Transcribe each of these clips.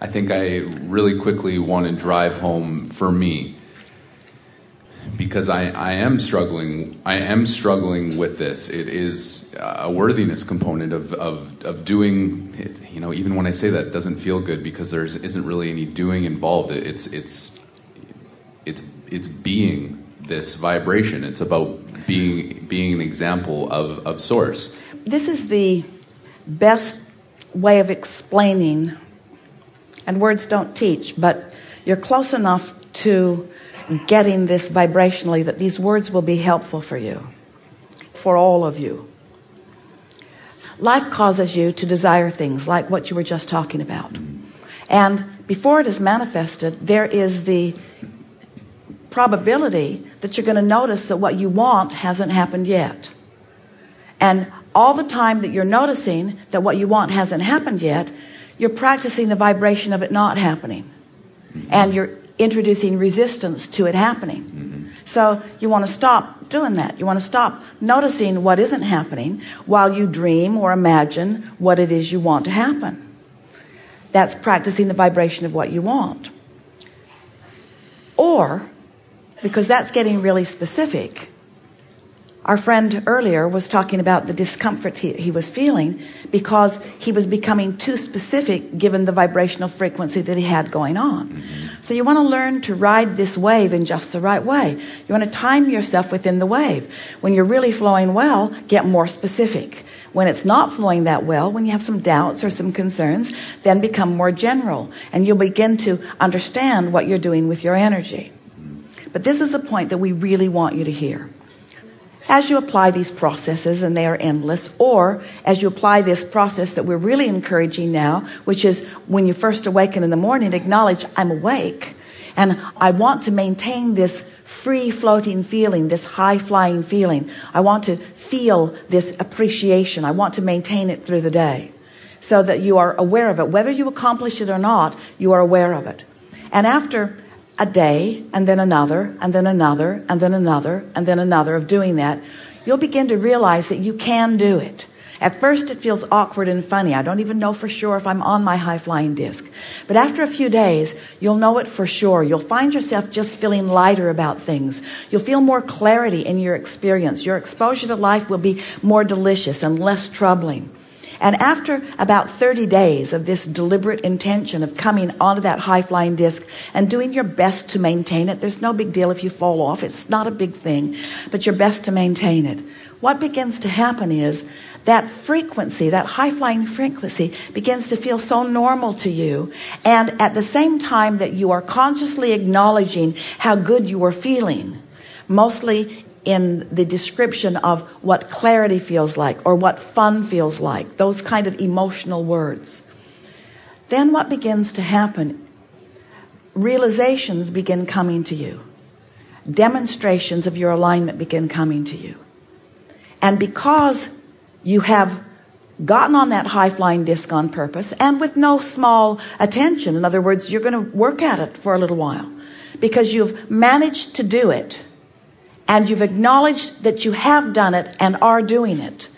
I think I really quickly want to drive home for me, because I am struggling with this. It is a worthiness component of doing it. You know, even when I say that, it doesn't feel good because there isn't really any doing involved. It's being this vibration. It's about being an example of source. This is the best way of explaining, and words don't teach, but you're close enough to getting this vibrationally that these words will be helpful for you, for all of you. Life causes you to desire things like what you were just talking about. And before it is manifested, there is the probability that you're going to notice that what you want hasn't happened yet. And all the time that you're noticing that what you want hasn't happened yet, you're practicing the vibration of it not happening. And you're introducing resistance to it happening. So you want to stop doing that. You want to stop noticing what isn't happening while you dream or imagine what it is you want to happen. That's practicing the vibration of what you want. Or, because that's getting really specific, our friend earlier was talking about the discomfort he was feeling because he was becoming too specific given the vibrational frequency that he had going on. So you want to learn to ride this wave in just the right way. You want to time yourself within the wave. When you're really flowing well, get more specific. When it's not flowing that well, when you have some doubts or some concerns, then become more general. And you'll begin to understand what you're doing with your energy. But this is a point that we really want you to hear. As you apply these processes, and they are endless, or as you apply this process that we're really encouraging now, which is when you first awaken in the morning, acknowledge, I'm awake, and I want to maintain this free-floating feeling, this high-flying feeling. I want to feel this appreciation. I want to maintain it through the day so that you are aware of it. Whether you accomplish it or not, you are aware of it. And after a day, and then another, and then another, and then another, and then another of doing that, you'll begin to realize that you can do it. At first it feels awkward and funny. I don't even know for sure if I'm on my high-flying disc. But after a few days, you'll know it for sure. You'll find yourself just feeling lighter about things. You'll feel more clarity in your experience. Your exposure to life will be more delicious and less troubling. And after about 30 days of this deliberate intention of coming onto that high-flying disc and doing your best to maintain it, there's no big deal if you fall off. It's not a big thing, but your best to maintain it. What begins to happen is that frequency, that high-flying frequency, begins to feel so normal to you. And at the same time that you are consciously acknowledging how good you are feeling, mostly in the description of what clarity feels like or what fun feels like, those kind of emotional words. Then what begins to happen? Realizations begin coming to you. Demonstrations of your alignment begin coming to you. And because you have gotten on that high-flying disc on purpose and with no small attention, in other words, you're going to work at it for a little while because you've managed to do it. And you've acknowledged that you have done it and are doing it.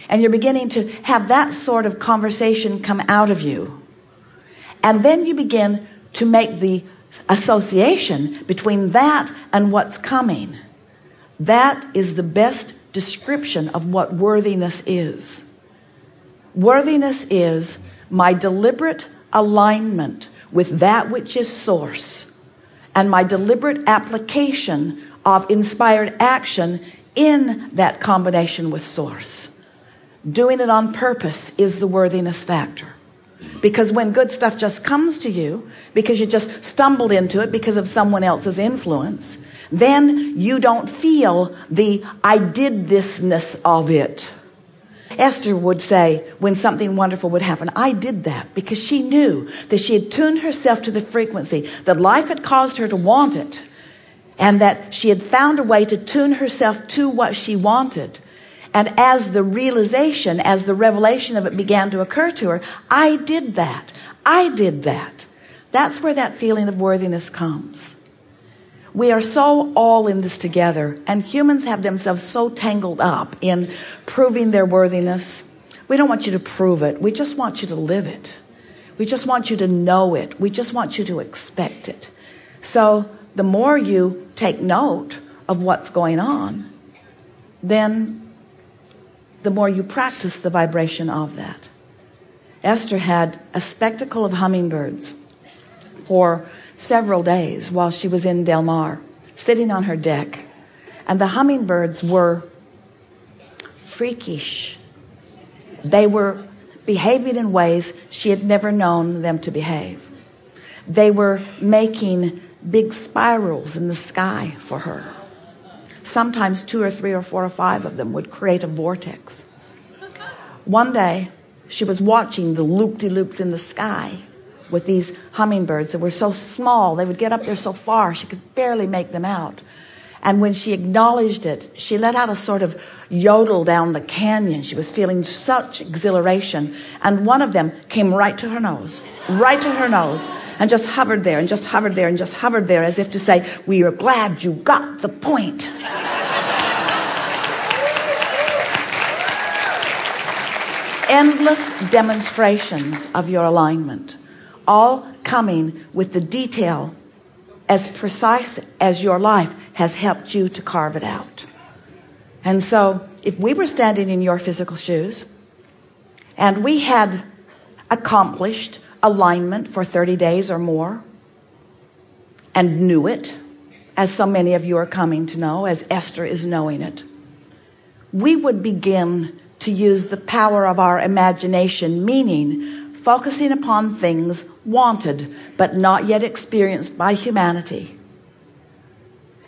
And you're beginning to have that sort of conversation come out of you. And then you begin to make the association between that and what's coming. That is the best description of what worthiness is. Worthiness is my deliberate alignment with that which is source and my deliberate application of inspired action in that combination with source. Doing it on purpose is the worthiness factor. Because when good stuff just comes to you, because you just stumbled into it because of someone else's influence, then you don't feel the I did thisness of it. Esther would say when something wonderful would happen, I did that, because she knew that she had tuned herself to the frequency, that life had caused her to want it, and that she had found a way to tune herself to what she wanted. And as the realization, as the revelation of it began to occur to her, I did that. I did that. That's where that feeling of worthiness comes. We are so all in this together, and humans have themselves so tangled up in proving their worthiness. We don't want you to prove it. We just want you to live it. We just want you to know it. We just want you to expect it. So the more you take note of what's going on, then the more you practice the vibration of that. Esther had a spectacle of hummingbirds for several days while she was in Del Mar, sitting on her deck. And the hummingbirds were freakish. They were behaving in ways she had never known them to behave. They were making big spirals in the sky for her. Sometimes 2 or 3 or 4 or 5 of them would create a vortex. One day, she was watching the loop-de-loops in the sky with these hummingbirds that were so small, they would get up there so far, she could barely make them out. And when she acknowledged it, she let out a sort of yodel down the canyon. She was feeling such exhilaration. And one of them came right to her nose, and just hovered there, and just hovered there, and just hovered there, as if to say, we are glad you got the point. Endless demonstrations of your alignment, all coming with the detail as precise as your life has helped you to carve it out. And so if we were standing in your physical shoes and we had accomplished alignment for 30 days or more and knew it, as so many of you are coming to know, as Esther is knowing it, we would begin to use the power of our imagination, meaning focusing upon things wanted but not yet experienced by humanity.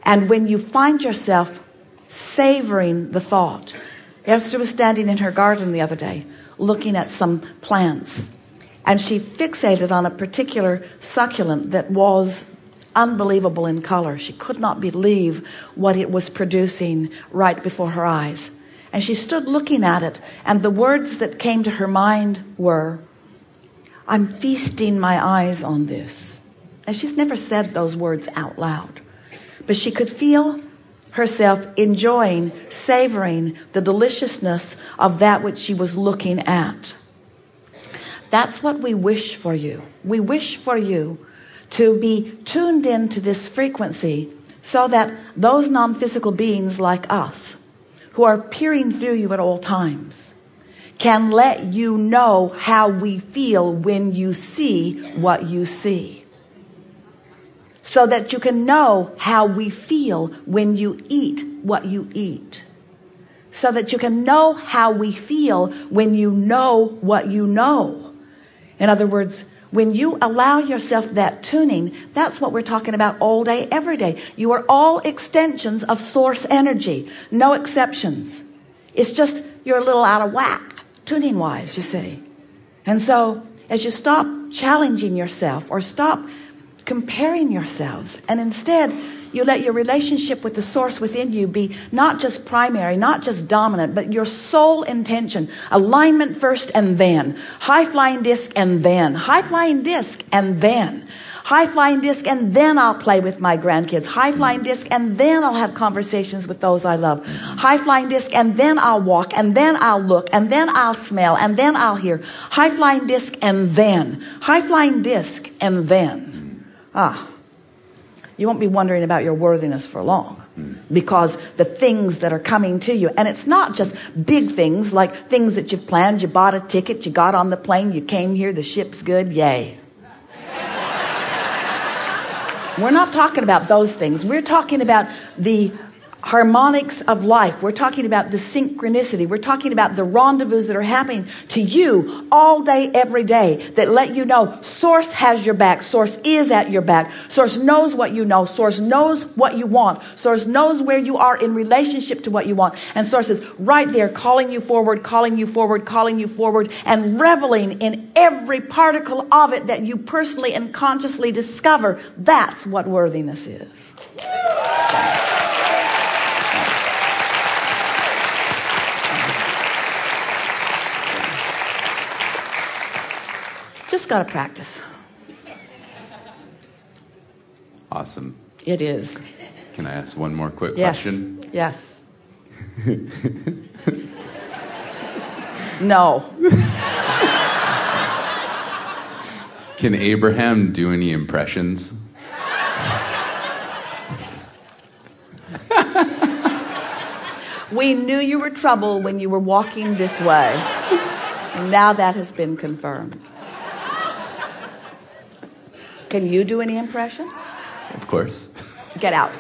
And when you find yourself savoring the thought, Esther was standing in her garden the other day looking at some plants, and she fixated on a particular succulent that was unbelievable in color. She could not believe what it was producing right before her eyes. And she stood looking at it, and the words that came to her mind were, I'm feasting my eyes on this. And she's never said those words out loud, but she could feel herself enjoying, savoring the deliciousness of that which she was looking at. That's what we wish for you. We wish for you to be tuned into this frequency so that those non-physical beings like us, who are peering through you at all times, can let you know how we feel when you see what you see. So that you can know how we feel when you eat what you eat. So that you can know how we feel when you know what you know. In other words, when you allow yourself that tuning, that's what we're talking about all day, every day. You are all extensions of source energy. No exceptions. It's just you're a little out of whack, tuning-wise, you see. And so, as you stop challenging yourself or stop comparing yourselves, and instead you let your relationship with the source within you be not just primary, not just dominant, but your sole intention. Alignment first and then. High-flying disc and then. High-flying disc and then. High-flying disc and then I'll play with my grandkids. High-flying disc and then I'll have conversations with those I love. High-flying disc and then I'll walk and then I'll look and then I'll smell and then I'll hear. High-flying disc and then. High-flying disc and then. You won't be wondering about your worthiness for long, because the things that are coming to you, and it's not just big things like things that you've planned. You bought a ticket, you got on the plane, you came here, the ship's good, yay. We're not talking about those things. We're talking about the harmonics of life. We're talking about the synchronicity. We're talking about the rendezvous that are happening to you all day, every day, that let you know Source has your back. Source is at your back. Source knows what you know. Source knows what you want. Source knows where you are in relationship to what you want. And Source is right there calling you forward, calling you forward, calling you forward, and reveling in every particle of it that you personally and consciously discover. That's what worthiness is. Just got to practice. Awesome. It is. Can I ask one more quick question? Yes. No. Can Abraham do any impressions? We knew you were trouble when you were walking this way. And now that has been confirmed. Can you do any impressions? Of course. Get out.